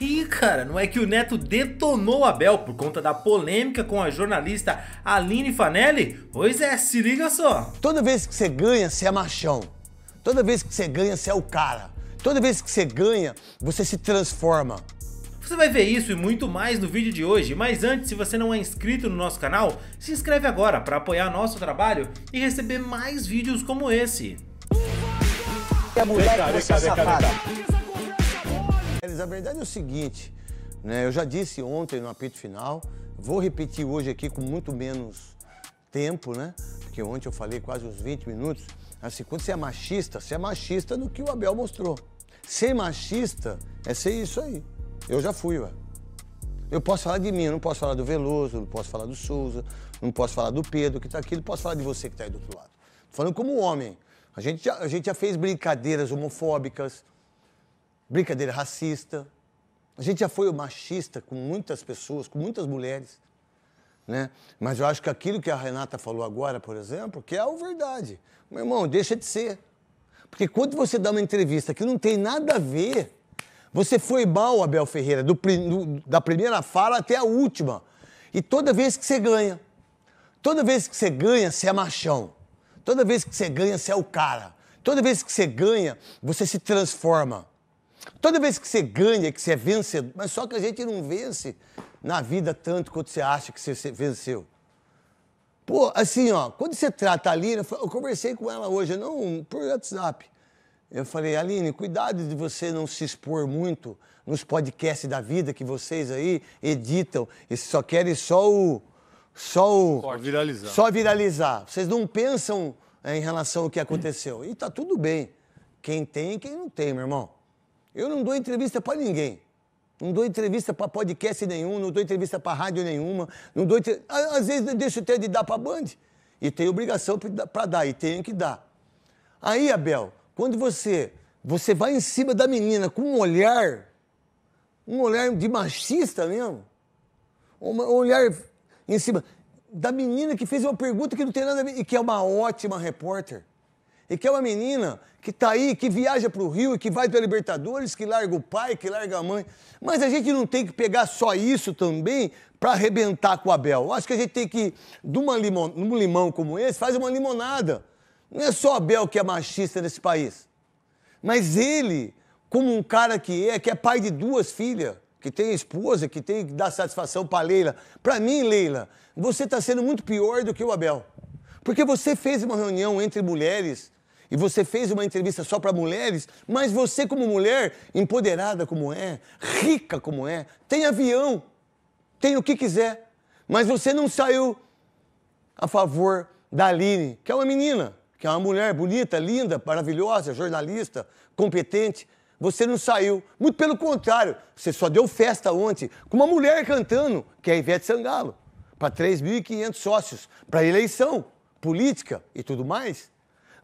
Ih, cara, não é que o Neto detonou o Abel por conta da polêmica com a jornalista Aline Fanelli? Pois é, se liga só. Toda vez que você ganha, você é machão. Toda vez que você ganha, você é o cara. Toda vez que você ganha, você se transforma. Você vai ver isso e muito mais no vídeo de hoje, mas antes, se você não é inscrito no nosso canal, se inscreve agora para apoiar nosso trabalho e receber mais vídeos como esse. A verdade é o seguinte, né? Eu já disse ontem no apito final, vou repetir hoje aqui com muito menos tempo, né? Porque ontem eu falei quase uns 20 minutos. Assim, quando você é machista no que o Abel mostrou. Ser machista é ser isso aí. Eu já fui, ué. Eu posso falar de mim, eu não posso falar do Veloso, não posso falar do Souza, não posso falar do Pedro que tá aqui, não posso falar de você que tá aí do outro lado. Tô falando como homem. A gente já fez brincadeiras homofóbicas, brincadeira racista. A gente já foi machista com muitas pessoas, com muitas mulheres, né? Mas eu acho que aquilo que a Renata falou agora, por exemplo, que é a verdade. Meu irmão, deixa de ser. Porque quando você dá uma entrevista que não tem nada a ver, você foi mal, Abel Ferreira, da primeira fala até a última. E toda vez que você ganha, você é machão. Toda vez que você ganha, você é o cara. Toda vez que você ganha, você se transforma. Toda vez que você ganha, que você é vencedor, mas só que a gente não vence na vida tanto quanto você acha que você venceu. Pô, assim, ó, quando você trata a Aline, eu conversei com ela hoje, não por WhatsApp. Eu falei, Aline, cuidado de você não se expor muito nos podcasts da vida que vocês aí editam e só querem só viralizar. Só viralizar. Vocês não pensam em relação ao que aconteceu. E tá tudo bem. Quem tem e quem não tem, meu irmão. Eu não dou entrevista pra ninguém. Não dou entrevista pra podcast nenhum, não dou entrevista pra rádio nenhuma. Não dou Às vezes eu deixo até de dar pra Band. E tenho obrigação pra dar, e tenho que dar. Aí, Abel, quando você vai em cima da menina com um olhar de machista mesmo, um olhar em cima da menina que fez uma pergunta que não tem nada a ver, e que é uma ótima repórter. E que é uma menina que tá aí, que viaja pro Rio e que vai pra Libertadores, que larga o pai, que larga a mãe. Mas a gente não tem que pegar só isso também pra arrebentar com o Abel. Eu acho que a gente tem que, num limão como esse, faz uma limonada. Não é só o Abel que é machista nesse país. Mas ele, como um cara que é pai de 2 filhas, que tem esposa, que tem que dar satisfação pra Leila. Pra mim, Leila, você tá sendo muito pior do que o Abel. Porque você fez uma reunião entre mulheres e você fez uma entrevista só para mulheres, mas você como mulher, empoderada como é, rica como é, tem avião, tem o que quiser, mas você não saiu a favor da Aline, que é uma menina, que é uma mulher bonita, linda, maravilhosa, jornalista, competente. Você não saiu. Muito pelo contrário, você só deu festa ontem com uma mulher cantando, que é a Ivete Sangalo, para 3.500 sócios, para eleição política e tudo mais.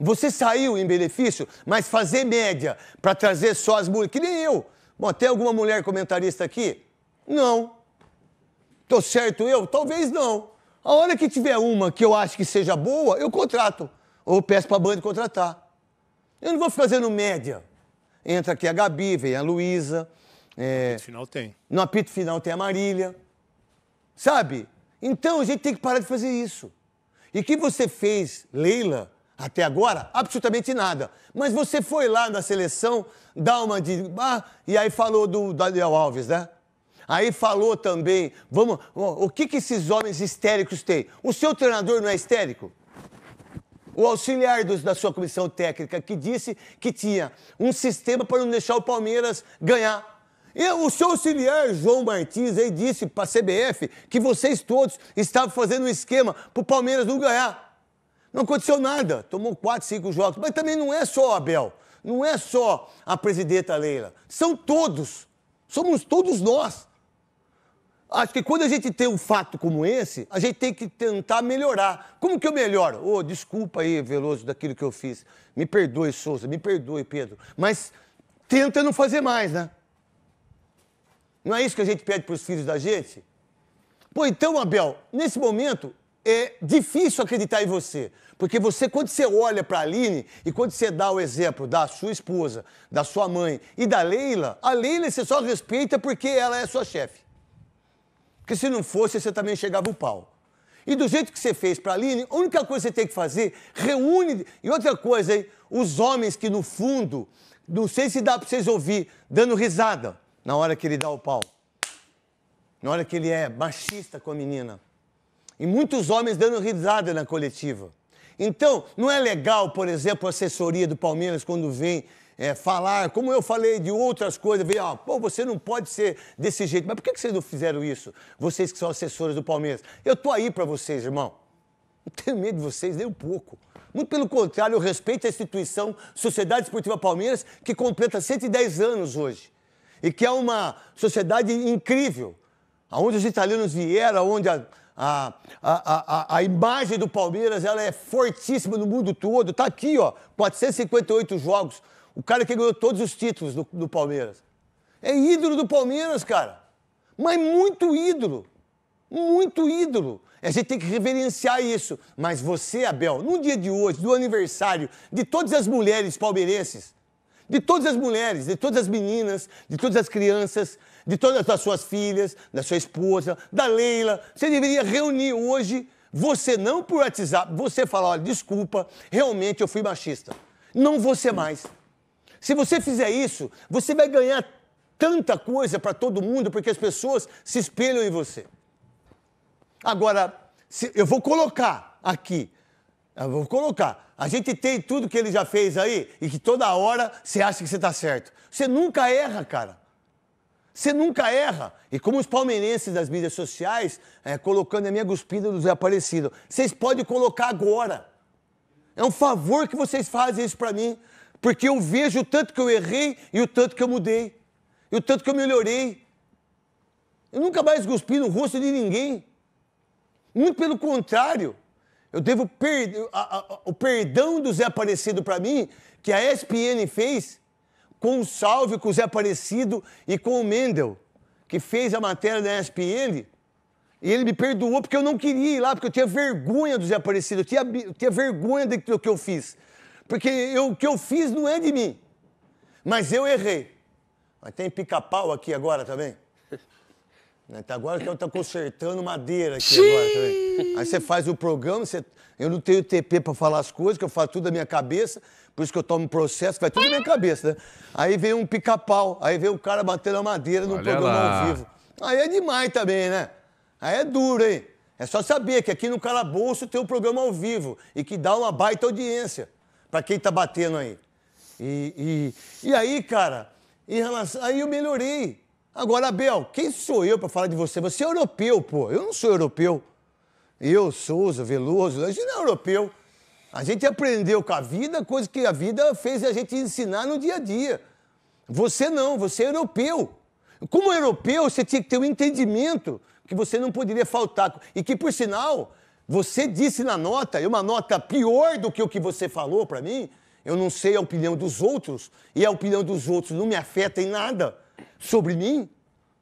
Você saiu em benefício, mas fazer média para trazer só as mulheres, que nem eu. Bom, tem alguma mulher comentarista aqui? Não. Tô certo eu? Talvez não. A hora que tiver uma que eu acho que seja boa, eu contrato. Ou peço pra Band contratar. Eu não vou ficar fazendo média. Entra aqui a Gabi, vem a Luísa. No apito final tem. No apito final tem a Marília. Sabe? Então a gente tem que parar de fazer isso. E o que você fez, Leila, até agora? Absolutamente nada. Mas você foi lá na seleção, dá uma de... e aí falou do Daniel Alves, né? Aí falou também, o que esses homens histéricos têm? O seu treinador não é histérico? O auxiliar da sua comissão técnica que disse que tinha um sistema para não deixar o Palmeiras ganhar. E o seu auxiliar, João Martins, aí disse para a CBF que vocês todos estavam fazendo um esquema para o Palmeiras não ganhar. Não aconteceu nada, tomou 4, 5 jogos. Mas também não é só o Abel, não é só a presidenta Leila. São todos, somos todos nós. Acho que quando a gente tem um fato como esse, a gente tem que tentar melhorar. Como que eu melhoro? Desculpa aí, Veloso, daquilo que eu fiz. Me perdoe, Souza, me perdoe, Pedro. Mas tenta não fazer mais, né? Não é isso que a gente pede para os filhos da gente? Pô, então, Abel, nesse momento, é difícil acreditar em você. Porque você, quando você olha para a Aline e quando você dá o exemplo da sua esposa, da sua mãe e da Leila, a Leila você só respeita porque ela é sua chefe. Porque se não fosse, você também chegava o pau. E do jeito que você fez para a Aline, a única coisa que você tem que fazer, reúne... E outra coisa, hein? Os homens que no fundo, não sei se dá para vocês ouvir, dando risada na hora que ele dá o pau. Na hora que ele é machista com a menina. E muitos homens dando risada na coletiva. Então, não é legal, por exemplo, a assessoria do Palmeiras, quando vem falar, como eu falei de outras coisas, vem, pô, você não pode ser desse jeito. Mas por que vocês não fizeram isso? Vocês que são assessores do Palmeiras. Eu tô aí para vocês, irmão. Não tenho medo de vocês, nem um pouco. Muito pelo contrário, eu respeito a instituição Sociedade Esportiva Palmeiras, que completa 110 anos hoje. E que é uma sociedade incrível. Onde os italianos vieram, onde a imagem do Palmeiras ela é fortíssima no mundo todo. Está aqui, 458 jogos. O cara que ganhou todos os títulos do Palmeiras. É ídolo do Palmeiras, cara. Mas muito ídolo. Muito ídolo. A gente tem que reverenciar isso. Mas você, Abel, no dia de hoje, do aniversário de todas as mulheres palmeirenses, de todas as mulheres, de todas as meninas, de todas as crianças, de todas as suas filhas, da sua esposa, da Leila. Você deveria reunir hoje, você não por WhatsApp, você falar, olha, desculpa, realmente eu fui machista. Não vou ser mais. Se você fizer isso, você vai ganhar tanta coisa para todo mundo, porque as pessoas se espelham em você. Agora, eu vou colocar aqui, a gente tem tudo que ele já fez aí e que toda hora você acha que você está certo. Você nunca erra, cara. Você nunca erra. E como os palmeirenses das mídias sociais, colocando a minha cuspida do Zé Aparecido, vocês podem colocar agora. É um favor que vocês fazem isso para mim, porque eu vejo o tanto que eu errei e o tanto que eu mudei. E o tanto que eu melhorei. Eu nunca mais cuspi no rosto de ninguém. Muito pelo contrário. Eu devo o perdão do Zé Aparecido para mim, que a ESPN fez, com o salve com o Zé Aparecido e com o Mendel, que fez a matéria da ESPN, e ele me perdoou porque eu não queria ir lá, porque eu tinha vergonha do Zé Aparecido, eu tinha vergonha do que eu fiz. Porque o que eu fiz não é de mim, mas eu errei. Mas tem pica-pau aqui agora também. Agora que eu estou consertando madeira aqui agora também. Aí você faz o programa, eu não tenho TP para falar as coisas, que eu faço tudo da minha cabeça, por isso que eu tomo um processo, que vai tudo da minha cabeça, né? Aí vem um pica-pau, aí vem o cara batendo a madeira no programa ao vivo. Aí é demais também, né? Aí é duro, hein? É só saber que aqui no Calabouço tem um programa ao vivo e que dá uma baita audiência para quem tá batendo aí. E aí, cara, aí eu melhorei. Agora, Abel, quem sou eu para falar de você? Você é europeu, pô. Eu não sou europeu. Eu, Souza, Veloso, a gente não é europeu. A gente aprendeu com a vida, coisa que a vida fez a gente ensinar no dia a dia. Você não, você é europeu. Como europeu, você tinha que ter um entendimento que você não poderia faltar. E que, por sinal, você disse na nota, e uma nota pior do que o que você falou para mim, eu não sei a opinião dos outros, e a opinião dos outros não me afeta em nada sobre mim,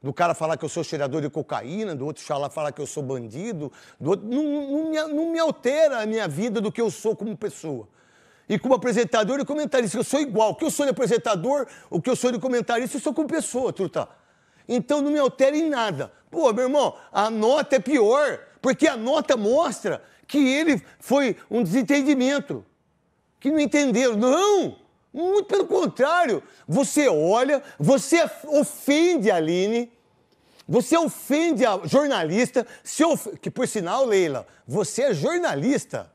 do cara falar que eu sou cheirador de cocaína, do outro falar que eu sou bandido, do outro, não me altera a minha vida do que eu sou como pessoa. E como apresentador e comentarista, eu sou igual. O que eu sou de apresentador, o que eu sou de comentarista, eu sou como pessoa, truta. Então não me altera em nada. Pô, meu irmão, a nota é pior, porque a nota mostra que ele foi um desentendimento, que não entenderam. Não! Muito pelo contrário, você olha, você ofende a Aline, você ofende a jornalista, que por sinal, Leila, você é jornalista.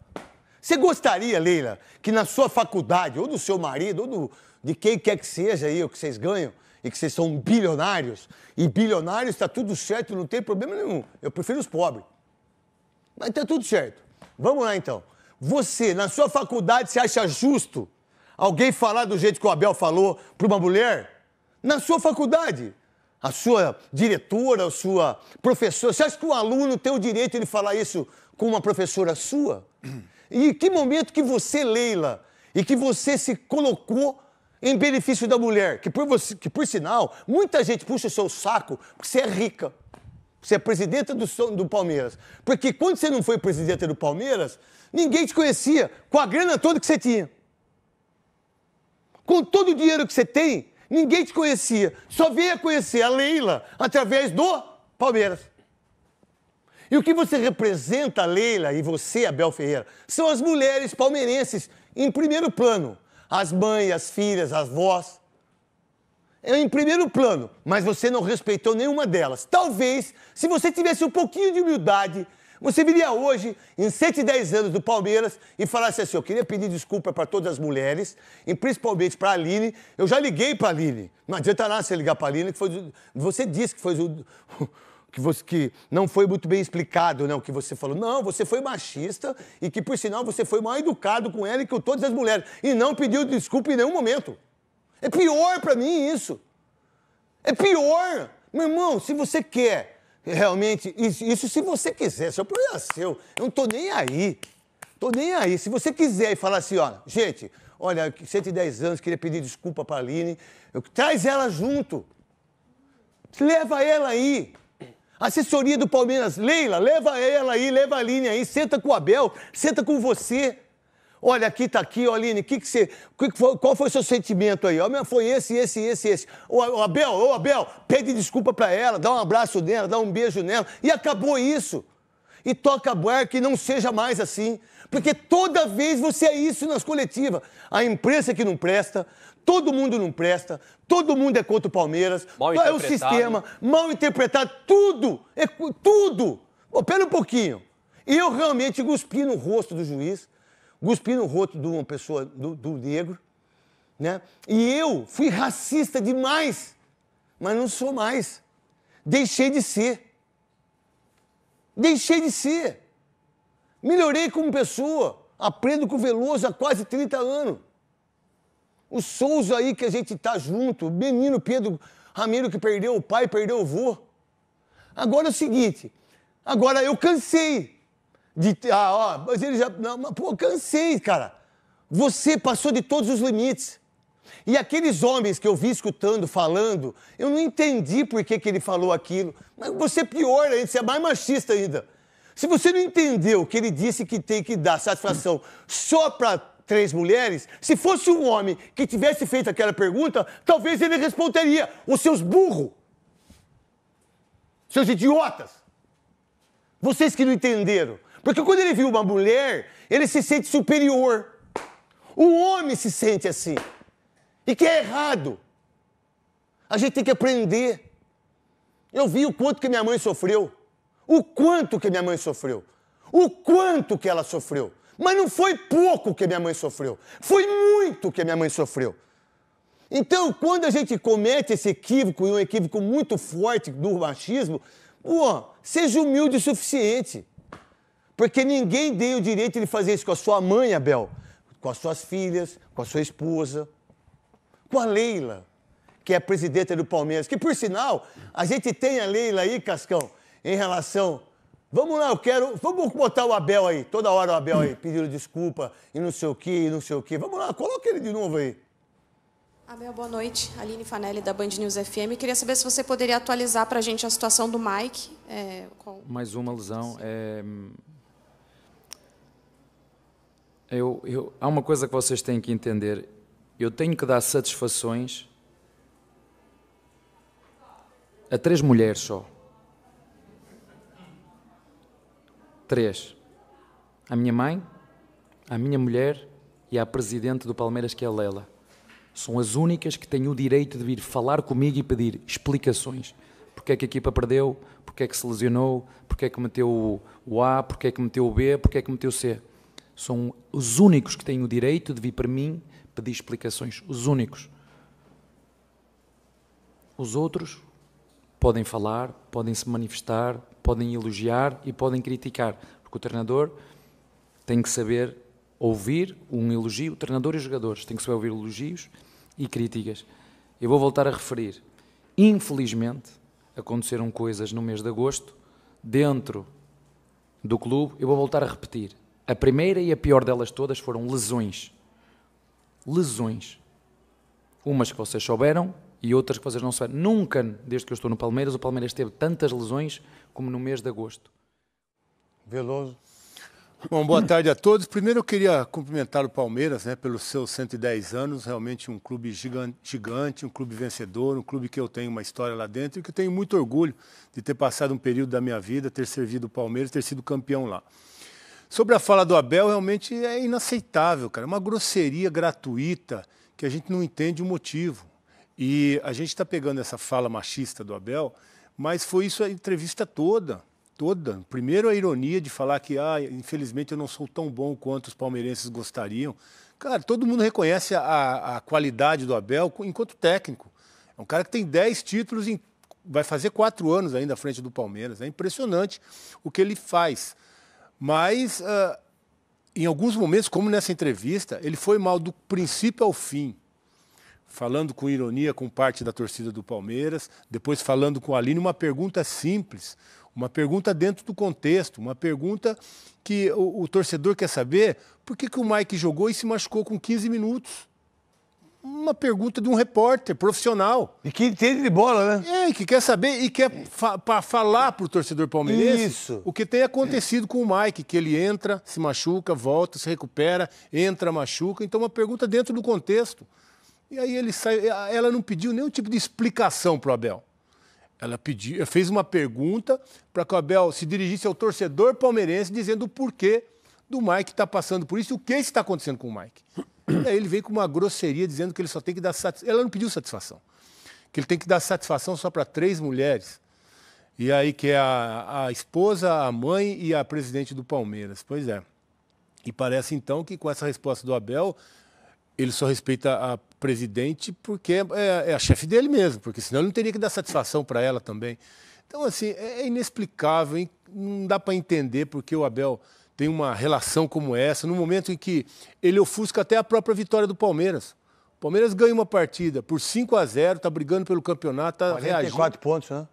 Você gostaria, Leila, que na sua faculdade, ou do seu marido, ou de quem quer que seja aí, o que vocês ganham, e que vocês são bilionários, e bilionários está tudo certo, não tem problema nenhum. Eu prefiro os pobres. Mas está tudo certo. Vamos lá, então. Você, na sua faculdade, você acha justo alguém falar do jeito que o Abel falou para uma mulher? Na sua faculdade, a sua diretora, a sua professora, você acha que o aluno tem o direito de falar isso com uma professora sua? E em que momento que você, Leila, e que você se colocou em benefício da mulher? Que por sinal, muita gente puxa o seu saco porque você é rica. Você é presidenta do Palmeiras. Porque quando você não foi presidenta do Palmeiras, ninguém te conhecia com a grana toda que você tinha. Com todo o dinheiro que você tem, ninguém te conhecia. Só veio a conhecer a Leila através do Palmeiras. E o que você representa, Leila, e você, Abel Ferreira, são as mulheres palmeirenses em primeiro plano. As mães, as filhas, as avós. É em primeiro plano, mas você não respeitou nenhuma delas. Talvez, se você tivesse um pouquinho de humildade, você viria hoje, em 110 anos do Palmeiras, e falasse assim, eu queria pedir desculpa para todas as mulheres, e principalmente para a Aline. Eu já liguei para a Aline. Não adianta nada você ligar para a Aline, que você disse que foi que não foi muito bem explicado, né, o que você falou. Não, você foi machista e que, por sinal, você foi mal educado com ela e com todas as mulheres. E não pediu desculpa em nenhum momento. É pior para mim isso. É pior. Meu irmão, se você quer realmente... Isso se você quiser, seu problema é seu. Eu não tô nem aí. Tô nem aí. Se você quiser e falar assim, ó, gente, olha, 110 anos, queria pedir desculpa para a Aline. Traz ela junto. Leva ela aí. Assessoria do Palmeiras, Leila, leva ela aí, leva a Aline aí, senta com o Abel, senta com você. Olha, aqui tá aqui, ó, Aline, qual foi o seu sentimento aí? Ó, foi esse. Ô, Abel, pede desculpa pra ela, dá um abraço nela, dá um beijo nela, e acabou isso. E toca a barca e não seja mais assim. Porque toda vez você é isso nas coletivas. A imprensa que não presta, todo mundo não presta, todo mundo é contra o Palmeiras, é o sistema, mal interpretado, tudo, tudo. Pô, pera um pouquinho. Eu realmente cuspi no rosto do juiz, cuspi no rosto de uma pessoa, do negro, né? E eu fui racista demais, mas não sou mais. Deixei de ser. Deixei de ser. Melhorei como pessoa. Aprendo com o Veloso há quase 30 anos. O Souza aí que a gente tá junto, o menino Pedro Ramiro que perdeu o pai, perdeu o vô. Agora é o seguinte, agora eu cansei de... mas ele já... Não, mas, pô, cansei, cara. Você passou de todos os limites. E aqueles homens que eu vi escutando, falando, eu não entendi por que ele falou aquilo. Mas você é pior ainda, você é mais machista ainda. Se você não entendeu que ele disse que tem que dar satisfação só para 3 mulheres, se fosse um homem que tivesse feito aquela pergunta, talvez ele responderia, os seus burros, seus idiotas, vocês que não entenderam. Porque quando ele viu uma mulher, ele se sente superior. O homem se sente assim. E que é errado. A gente tem que aprender. Eu vi o quanto que minha mãe sofreu. O quanto que minha mãe sofreu. O quanto que ela sofreu. Mas não foi pouco que minha mãe sofreu. Foi muito que minha mãe sofreu. Então, quando a gente comete esse equívoco, e um equívoco muito forte do machismo, pô, seja humilde o suficiente. Porque ninguém deu o direito de fazer isso com a sua mãe, Abel. Com as suas filhas, com a sua esposa. Com a Leila, que é a presidenta do Palmeiras. Que, por sinal, a gente tem a Leila aí, Cascão, em relação... Vamos lá, vamos botar o Abel aí, toda hora o Abel aí, pedindo desculpa e não sei o quê, e não sei o quê. Vamos lá, coloca ele de novo aí. Abel, boa noite. Aline Fanelli, da Band News FM. Queria saber se você poderia atualizar para a gente a situação do Mike. Mais uma lesão. Há uma coisa que vocês têm que entender. Eu tenho que dar satisfações a 3 mulheres só. 3. A minha mãe, a minha mulher e a presidente do Palmeiras, que é a Leila. São as únicas que têm o direito de vir falar comigo e pedir explicações. Porque é que a equipa perdeu, porque é que se lesionou, porque é que meteu o A, porque é que meteu o B, porque é que meteu o C. São os únicos que têm o direito de vir para mim pedir explicações. Os únicos. Os outros podem falar, podem se manifestar, podem elogiar e podem criticar, porque o treinador tem que saber ouvir um elogio, o treinador e os jogadores têm que saber ouvir elogios e críticas. Eu vou voltar a referir. Infelizmente, aconteceram coisas no mês de agosto, dentro do clube, eu vou voltar a repetir. A primeira e a pior delas todas foram lesões. Lesões. Umas que vocês souberam e outras que vocês não sabem. Nunca, desde que eu estou no Palmeiras, o Palmeiras teve tantas lesões como no mês de agosto. Veloso. Bom, boa tarde a todos. Primeiro eu queria cumprimentar o Palmeiras, né, pelos seus 110 anos, realmente um clube gigante, um clube vencedor, um clube que eu tenho uma história lá dentro e que eu tenho muito orgulho de ter passado um período da minha vida, ter servido o Palmeiras, ter sido campeão lá. Sobre a fala do Abel, realmente é inaceitável, cara. É uma grosseria gratuita que a gente não entende o motivo. E a gente está pegando essa fala machista do Abel, mas foi isso a entrevista toda. Primeiro a ironia de falar que, infelizmente eu não sou tão bom quanto os palmeirenses gostariam. Cara, todo mundo reconhece a qualidade do Abel enquanto técnico. É um cara que tem 10 títulos, vai fazer 4 anos ainda à frente do Palmeiras. É impressionante o que ele faz. Mas, em alguns momentos, como nessa entrevista, ele foi mal do princípio ao fim. Falando com ironia com parte da torcida do Palmeiras, depois falando com a Aline, uma pergunta simples, uma pergunta dentro do contexto, uma pergunta que o torcedor quer saber por que o Mike jogou e se machucou com 15 minutos. Uma pergunta de um repórter profissional. E que entende de bola, né? Que quer saber e quer falar para o torcedor palmeirense o que tem acontecido com o Mike, que ele entra, se machuca, volta, se recupera, entra, machuca. Então, uma pergunta dentro do contexto. E aí ela não pediu nenhum tipo de explicação para o Abel. Ela fez uma pergunta para que o Abel se dirigisse ao torcedor palmeirense dizendo o porquê do Mike estar passando por isso e o que está acontecendo com o Mike. E aí ele veio com uma grosseria dizendo que ele só tem que dar satisfação. Ela não pediu satisfação. Que ele tem que dar satisfação só para 3 mulheres. E aí que é a esposa, a mãe e a presidente do Palmeiras. Pois é. E parece então que com essa resposta do Abel, ele só respeita a presidente porque é a chefe dele mesmo, porque senão ele não teria que dar satisfação para ela também. Então, assim, é inexplicável, hein? Não dá para entender porque o Abel tem uma relação como essa, no momento em que ele ofusca até a própria vitória do Palmeiras. O Palmeiras ganha uma partida por 5-0, está brigando pelo campeonato, está reagindo. 44 pontos, né?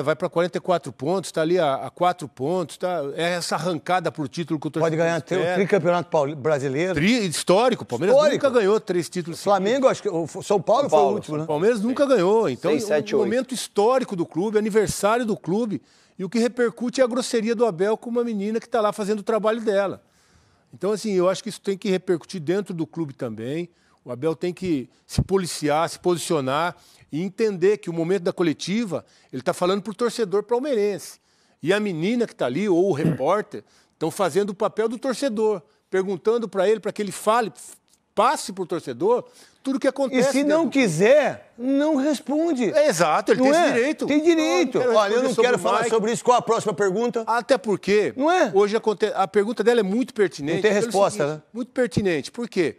Vai para 44 pontos, está ali a 4 pontos, é essa arrancada por título que o torcedor pode ganhar o tricampeonato brasileiro. Histórico, o Palmeiras nunca ganhou 3 títulos. Flamengo, acho que o São Paulo foi o último, né? O Palmeiras nunca ganhou, então é um momento histórico do clube, aniversário do clube, e o que repercute é a grosseria do Abel com uma menina que está lá fazendo o trabalho dela. Então, assim, eu acho que isso tem que repercutir dentro do clube também. O Abel tem que se policiar, se posicionar e entender que o momento da coletiva, ele está falando para o torcedor palmeirense. E a menina que está ali, ou o repórter, estão fazendo o papel do torcedor, perguntando para ele, para que ele fale, passe para o torcedor tudo o que acontece. E se não quiser, não responde. Exato, ele tem esse direito. Tem direito. Olha, eu não quero falar sobre isso. Qual a próxima pergunta? Até porque hoje a pergunta dela é muito pertinente. Não tem resposta, né? Muito pertinente. Por quê?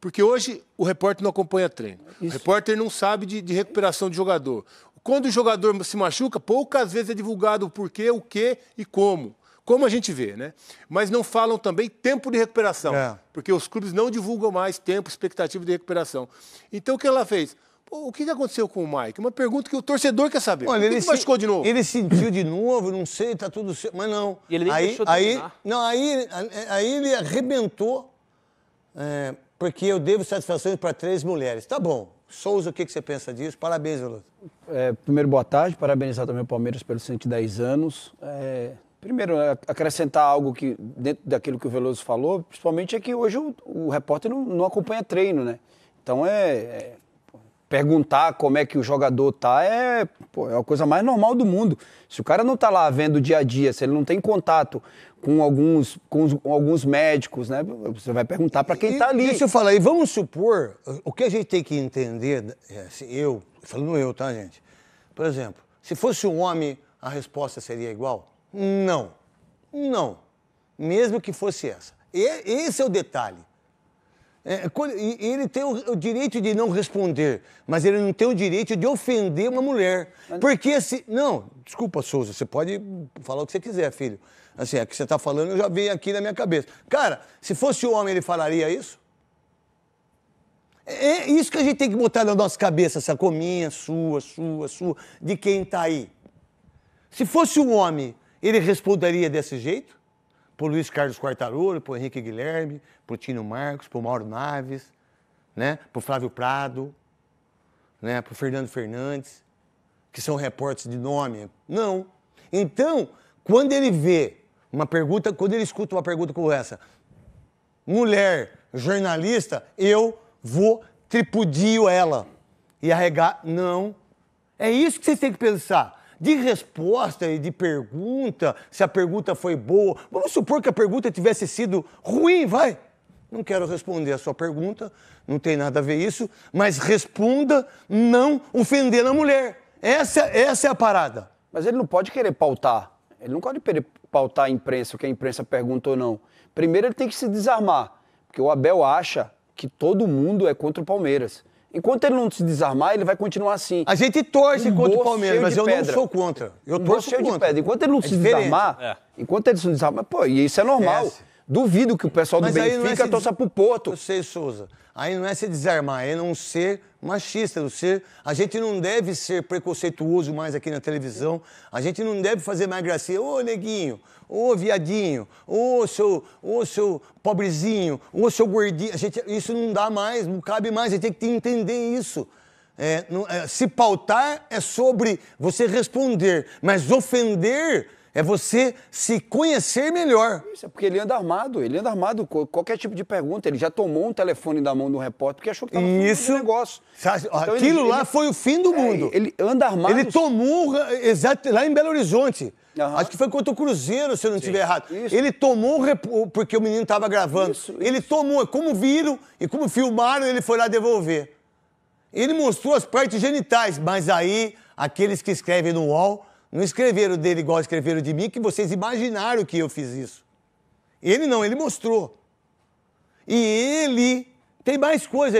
Porque hoje o repórter não acompanha treino. Isso. O repórter não sabe de recuperação de jogador. Quando o jogador se machuca, poucas vezes é divulgado o porquê, o que e como. Como a gente vê, né? Mas não falam também tempo de recuperação. Porque os clubes não divulgam mais tempo, expectativa de recuperação. Então o que ela fez? O que aconteceu com o Mike? Uma pergunta que o torcedor quer saber. Olha, ele machucou de novo? Ele sentiu de novo, não sei, tá tudo certo. Mas não. E ele nem deixou terminar. Aí ele arrebentou. Porque eu devo satisfações para 3 mulheres. Tá bom. Souza, o que você pensa disso? Parabéns, Veloso. Primeiro, boa tarde. Parabenizar também o Palmeiras pelos 110 anos. Primeiro, acrescentar algo que, dentro daquilo que o Veloso falou, principalmente é que hoje o repórter não acompanha treino, né? Então, perguntar como é que o jogador tá é a coisa mais normal do mundo. Se o cara não tá lá vendo o dia a dia, se ele não tem contato com alguns médicos, né? Você vai perguntar para quem tá ali. Deixa eu falar aí, vamos supor, o que a gente tem que entender, falando eu, tá, gente? Por exemplo, se fosse um homem, a resposta seria igual? Não. Mesmo que fosse essa. Esse é o detalhe. Ele tem o direito de não responder, mas ele não tem o direito de ofender uma mulher. Porque se... Não, desculpa, Souza, você pode falar o que você quiser, filho. Assim, o que você está falando, eu já veio aqui na minha cabeça. Cara, se fosse homem, ele falaria isso? É isso que a gente tem que botar na nossa cabeça, sacou? Minha, sua, de quem está aí. Se fosse um homem, ele responderia desse jeito? Pro Luiz Carlos Quartarolo, pro Henrique Guilherme, pro Tino Marcos, pro Mauro Naves, né? Pro Flávio Prado, né, para o Fernando Fernandes, que são repórteres de nome. Não. Então, quando ele vê uma pergunta, quando ele escuta uma pergunta como essa, mulher, jornalista, eu vou tripudio ela e arregar. Não. É isso que vocês têm que pensar. De resposta e de pergunta, se a pergunta foi boa. Vamos supor que a pergunta tivesse sido ruim, vai. Não quero responder a sua pergunta, não tem nada a ver isso, mas responda não ofendendo a mulher. Essa é a parada. Mas ele não pode querer pautar. Ele não pode querer pautar a imprensa, o que a imprensa pergunta ou não. Primeiro ele tem que se desarmar, porque o Abel acha que todo mundo é contra o Palmeiras. Enquanto ele não se desarmar, ele vai continuar assim. A gente torce contra o Palmeiras, mas eu não sou contra. Eu torço cheio contra. de pedra. Enquanto ele não se desarmar, enquanto ele se desarmar, pô, e isso é normal. Duvido que o pessoal do Benfica torça pro Porto. Eu sei, Souza. Aí não é se desarmar, é não ser machista, a gente não deve ser preconceituoso mais aqui na televisão, a gente não deve fazer mais gracinha, ô neguinho, ô viadinho, ô seu pobrezinho, ô seu gordinho, isso não dá mais, não cabe mais, a gente tem que entender isso. Se pautar é sobre você responder, mas ofender é você se conhecer melhor. Isso é porque ele anda armado, qualquer tipo de pergunta. Ele já tomou um telefone da mão do repórter porque achou que estava fazendo um negócio. Então aquilo lá foi o fim do mundo. Ele anda armado. Ele tomou, lá em Belo Horizonte. Acho que foi contra o Cruzeiro, se eu não estiver errado. Isso. Ele tomou, porque o menino estava gravando. Ele tomou, como viram e como filmaram, ele foi lá devolver. Ele mostrou as partes genitais, mas aí, aqueles que escrevem no UOL... Não escreveram dele igual escreveram de mim, que vocês imaginaram que eu fiz isso. Ele não, ele mostrou. E ele tem mais coisa.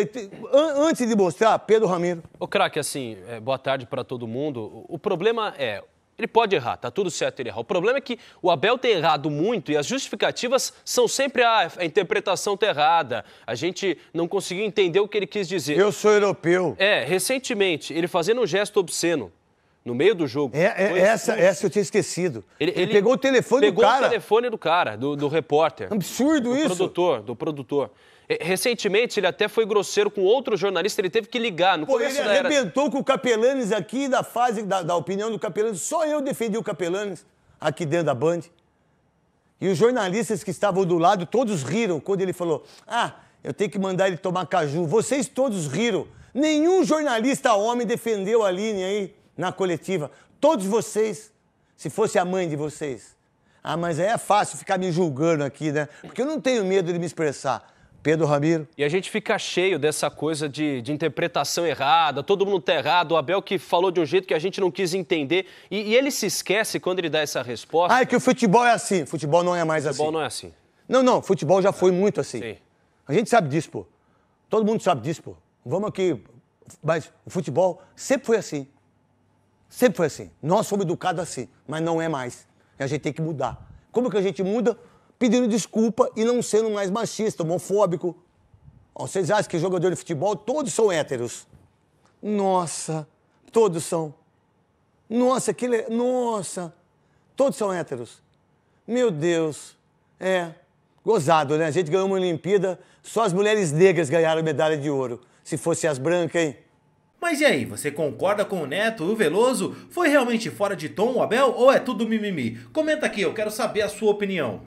Antes de mostrar, Pedro Ramiro. Ô, craque, assim, boa tarde para todo mundo. O problema é, ele pode errar, tá tudo certo ele errar. O problema é que o Abel tem errado muito e as justificativas são sempre a interpretação tá errada. A gente não conseguiu entender o que ele quis dizer. Eu sou europeu. Recentemente, ele fazendo um gesto obsceno. No meio do jogo. Essa eu tinha esquecido. Ele pegou o telefone do cara. Pegou o telefone do cara, do repórter. Absurdo isso. Do produtor. Recentemente, ele até foi grosseiro com outro jornalista, ele teve que ligar. No começo ele arrebentou com o Capelanes aqui, da fase da opinião do Capelanes. Só eu defendi o Capelanes aqui dentro da Band. E os jornalistas que estavam do lado, todos riram quando ele falou, eu tenho que mandar ele tomar caju. Vocês todos riram. Nenhum jornalista homem defendeu a linha aí. Na coletiva, todos vocês, se fosse a mãe de vocês. Mas aí é fácil ficar me julgando aqui, né? Porque eu não tenho medo de me expressar. Pedro Ramiro. E a gente fica cheio dessa coisa de interpretação errada, todo mundo tá errado, o Abel que falou de um jeito que a gente não quis entender. E ele se esquece quando ele dá essa resposta. É que o futebol é assim, futebol não é mais assim. Futebol não é assim. Não, futebol já foi muito assim. Sim. A gente sabe disso, pô. Todo mundo sabe disso, pô. Vamos aqui. Mas o futebol sempre foi assim. Sempre foi assim. Nós fomos educados assim, mas não é mais. E a gente tem que mudar. Como que a gente muda? Pedindo desculpa e não sendo mais machista, homofóbico. Vocês acham que jogador de futebol, todos são héteros? Nossa, todos são. Nossa, todos são héteros. Meu Deus. Gozado, né? A gente ganhou uma Olimpíada, só as mulheres negras ganharam medalha de ouro. Se fosse as brancas, hein? Mas e aí, você concorda com o Neto e o Veloso? Foi realmente fora de tom o Abel ou é tudo mimimi? Comenta aqui, eu quero saber a sua opinião.